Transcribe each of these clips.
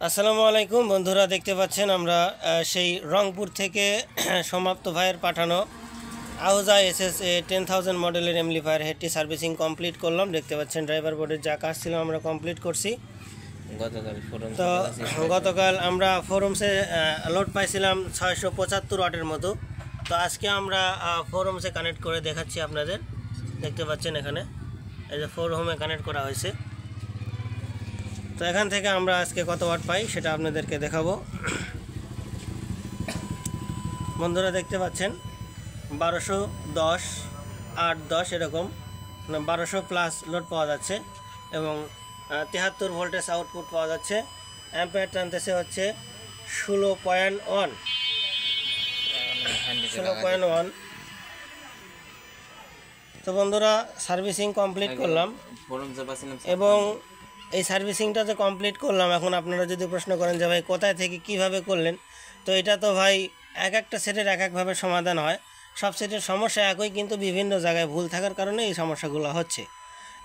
আসসালামু আলাইকুম বন্ধুরা, দেখতে পাচ্ছেন আমরা সেই রংপুর থেকে সমাপ্ত ভাইয়ের পাঠানো আহুজা এসএস 10,000 মডেলের এমপ্লিফায়ার হেডটি সার্ভিসিং কমপ্লিট করলাম। দেখতে পাচ্ছেন ড্রাইভার বোর্ডের যা কাজ ছিল আমরা কমপ্লিট করছি। গতকাল আমরা ফোরামসে লোড পাইছিলাম 675 ওয়াটের মতো। তো আজকে আমরা ফোরামসে কানেক্ট করে দেখাচ্ছি আপনাদের। দেখতে পাচ্ছেন এখানে এই যে 4 হোমে কানেক্ট করা হয়েছে। তো এখান থেকে আমরা আজকে কত ওয়াট পাই সেটা আপনাদেরকে দেখাবো। বন্ধুরা দেখতে পাচ্ছেন 1210, 810 এরকম 1200 প্লাস লোড পাওয়া যাচ্ছে এবং 73 ভোল্টেজ আউটপুট পাওয়া যাচ্ছে। অ্যাম্পিয়ার টানতেছে হচ্ছে 16.1। তো বন্ধুরা সার্ভিসিং কমপ্লিট করলাম এবং এই সার্ভিসিংটা যে কমপ্লিট করলাম, এখন আপনারা যদি প্রশ্ন করেন যে ভাই কোথায় থেকে কিভাবে করলেন, তো এটা তো ভাই এক একটা সেটের এক একভাবে সমাধান হয়। সব সেটের সমস্যা একই, কিন্তু বিভিন্ন জায়গায় ভুল থাকার কারণে এই সমস্যাগুলো হচ্ছে।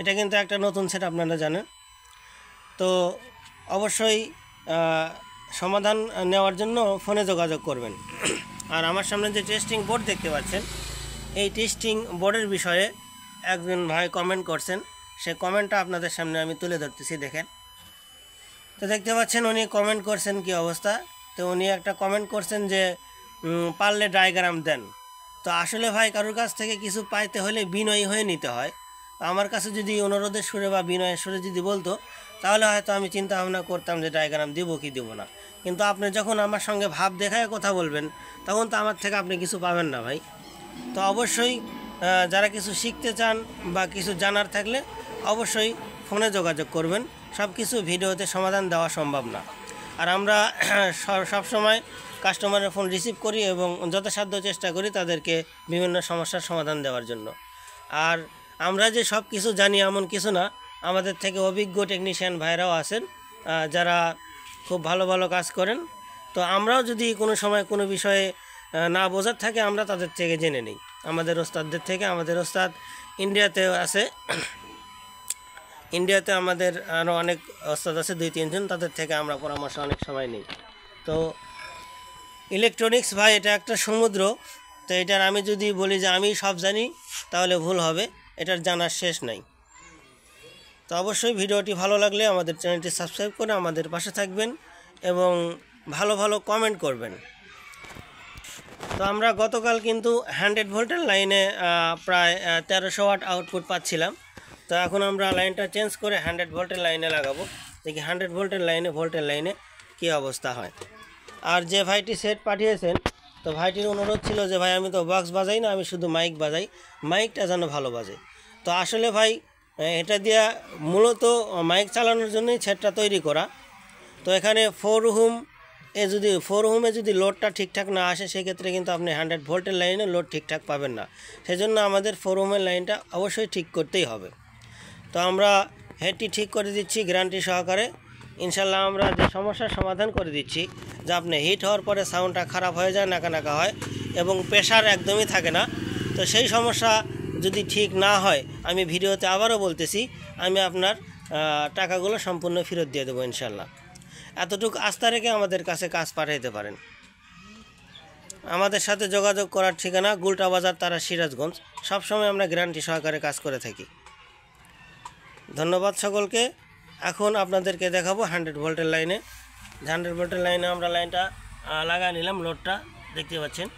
এটা কিন্তু একটা নতুন সেট, আপনারা জানেন। তো অবশ্যই সমাধান নেওয়ার জন্য ফোনে যোগাযোগ করবেন। আর আমার সামনে যে টেস্টিং বোর্ড দেখতে পাচ্ছেন, এই টেস্টিং বোর্ডের বিষয়ে একজন ভাই কমেন্ট করছেন। সে কমেন্টটা আপনাদের সামনে আমি তুলে ধরতেছি, দেখেন। তো দেখতে পাচ্ছেন উনি কমেন্ট করছেন কি অবস্থা। তো উনি একটা কমেন্ট করছেন যে পারলে ডায়াগ্রাম দেন। তো আসলে ভাই কারোর কাছ থেকে কিছু পাইতে হলে বিনয়ী হয়ে নিতে হয়। তো আমার কাছে যদি অনুরোধের সুরে বা বিনয়ের সুরে যদি বলতো, তাহলে হয়তো আমি চিন্তা ভাবনা করতাম যে ডায়াগ্রাম দিব কি দিব না। কিন্তু আপনি যখন আমার সঙ্গে ভাব দেখায় কথা বলবেন, তখন তো আমার থেকে আপনি কিছু পাবেন না ভাই। তো অবশ্যই যারা কিছু শিখতে চান বা কিছু জানার থাকলে অবশ্যই ফোনে যোগাযোগ করবেন। সব কিছু ভিডিওতে সমাধান দেওয়া সম্ভব না। আর আমরা সব সময় কাস্টমারের ফোন রিসিভ করি এবং যথাসাধ্য চেষ্টা করি তাদেরকে বিভিন্ন সমস্যার সমাধান দেওয়ার জন্য। আর আমরা যে সব কিছু জানি এমন কিছু না, আমাদের থেকে অভিজ্ঞ টেকনিশিয়ান ভাইরাও আছেন যারা খুব ভালো ভালো কাজ করেন। তো আমরাও যদি কোনো সময় কোনো বিষয়ে না বোঝার থাকে, আমরা তাদের থেকে জেনে নিই, আমাদের ওস্তাদদের থেকে। আমাদের ওস্তাদ ইন্ডিয়াতে আছে, ইন্ডিয়াতে আমাদের আরও অনেক ওস্তাদ আছে, 2-3 জন, তাদের থেকে আমরা পরামর্শ অনেক সময় নিই। তো ইলেকট্রনিক্স ভাই এটা একটা সমুদ্র। তো এটার আমি যদি বলি যে আমি সব জানি, তাহলে ভুল হবে। এটার জানার শেষ নাই। তো অবশ্যই ভিডিওটি ভালো লাগলে আমাদের চ্যানেলটি সাবস্ক্রাইব করে আমাদের পাশে থাকবেন এবং ভালো ভালো কমেন্ট করবেন। তো আমরা গতকাল কিন্তু 100 ভোল্টের লাইনে প্রায় 1300 ওয়াট আউটপুট পাচ্ছিলাম। তো এখন আমরা লাইনটা চেঞ্জ করে 100 ভোল্টের লাইনে লাগাবো, দেখি 100 ভোল্টের লাইনে কী অবস্থা হয়। আর যে ভাইটি সেট পাঠিয়েছেন, তো ভাইটির অনুরোধ ছিল যে ভাই আমি তো বক্স বাজাই না, আমি শুধু মাইক বাজাই, মাইকটা যেন ভালো বাজে। তো আসলে ভাই এটা দিয়া মূলত মাইক চালানোর জন্যই সেটটা তৈরি করা। তো এখানে 4 হোমে যদি লোডটা ঠিকঠাক না আসে, সেক্ষেত্রে কিন্তু আপনি 100 ভোল্টের লাইনে লোড ঠিকঠাক পাবেন না। সেজন্য আমাদের 4 হোমের লাইনটা অবশ্যই ঠিক করতেই হবে। তো আমরা হেডটি ঠিক করে দিচ্ছি গ্যারান্টি সহকারে। ইনশাল্লাহ আমরা যে সমস্যার সমাধান করে দিচ্ছি, যে আপনি হিট হওয়ার পরে সাউন্ডটা খারাপ হয়ে যায়, নাকা হয় এবং প্রেশার একদমই থাকে না। তো সেই সমস্যা যদি ঠিক না হয়, আমি ভিডিওতে আবারও বলতেছি, আমি আপনার টাকাগুলো সম্পূর্ণ ফেরত দিয়ে দেবো ইনশাল্লাহ। এতটুকু আস্থা রেখে আমাদের কাছে কাজ পাঠাইতে পারেন। আমাদের সাথে যোগাযোগ করার ঠিকানা গুলটা বাজার, তারা সিরাজগঞ্জ। সবসময় আমরা গ্যারান্টি সহকারে কাজ করে থাকি। ধন্যবাদ সকলকে। এখন আপনাদেরকে দেখাবো 100 ভোল্টের লাইনে। 100 ভোল্টের লাইনে আমরা লাইনটা লাগাই নিলাম, লোডটা দেখতে পাচ্ছেন।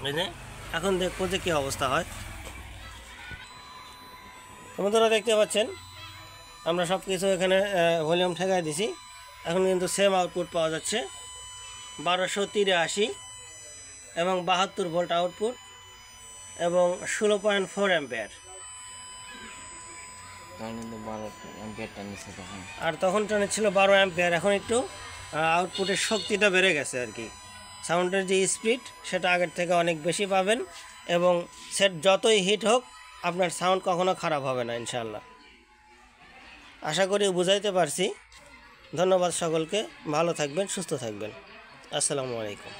বুঝলেন? এখন দেখবো যে কী অবস্থা হয়। বন্ধুরা দেখতে পাচ্ছেন আমরা সব কিছু এখানে ভলিউম ঠেকাই দিছি। এখন কিন্তু সেম আউটপুট পাওয়া যাচ্ছে 1283 এবং 72 ভোল্ট আউটপুট এবং 16.4 অ্যাম্পিয়ার। আর তখন টানে ছিল 12 অ্যাম্পিয়ার। এখন একটু আউটপুটের শক্তিটা বেড়ে গেছে আর কি। সাউন্ডের যে স্পিড, সেটা আগের থেকে অনেক বেশি পাবেন এবং সেট যতই হিট হোক, আপনার সাউন্ড কখনো খারাপ হবে না ইনশাআল্লাহ। আশা করি বুঝাইতে পারছি। ধন্যবাদ সকলকে। ভালো থাকবেন, সুস্থ থাকবেন। আসসালামু আলাইকুম।